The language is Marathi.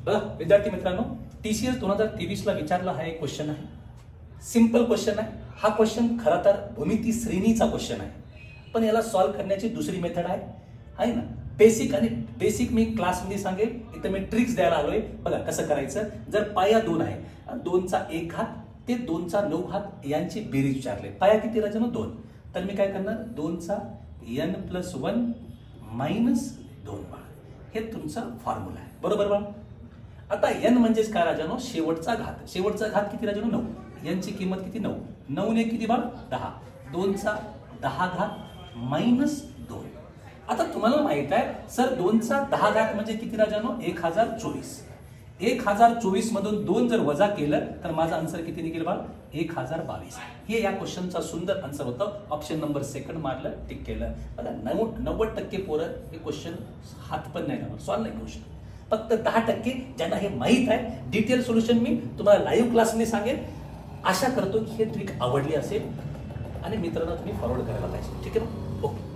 बघा विद्यार्थी मित्रांनो, TCS 2023 ला विचारला हा एक क्वेश्चन आहे. सिंपल क्वेश्चन आहे. हा क्वेश्चन खरं तर भूमिती श्रेणीचा क्वेश्चन आहे, पण याला सॉल्व्ह करण्याची दुसरी मेथड आहे ना. बेसिक मी क्लासमध्ये सांगेल. इथं मी ट्रिक्स द्यायला आलोय. बघा कसं करायचं. जर पाया 2 आहे, 2चा 1 घात ते 2चा 9 घात यांची बेरीज विचारले. पाया किती राजा? 2. तर मी काय करणार, 2चा n+1 - 2 बाळ. हे तुमचा फॉर्म्युला आहे. बरोबर बाळ. आता n म्हणजेच काय राजानो? शेवटचा घात. शेवटचा घात किती राजानो? 9. n ची किंमत किती? 9. 9 ने किती बाळ? 10. 2चा 10 घात - 2. आता तुम्हाला माहित आहे सर 2चा 10 घात म्हणजे किती राजानो? 1024. 1024 मधून 2 जर वजा केलं तर माझा आन्सर किती निघेल बाळ? 1022. हे या क्वेश्चनचा सुंदर आन्सर होतं. ऑप्शन नंबर 2 मारलं, टिक केलं. बघा 90% पोरं हे क्वेश्चन हात पण नाही लावणार, सॉल्व्ह नाही करू शकत. फक्त 10% ज्यांना हे माहित आहे. डिटेल सोल्युशन मी तुम्हाला लाईव्ह क्लासमध्ये सांगेन. आशा करतो की हे ट्रिक आवडली असेल आणि मित्रांनो तुम्ही फॉरवर्ड करायला पाहिजे. ठीक आहे ना? ओके.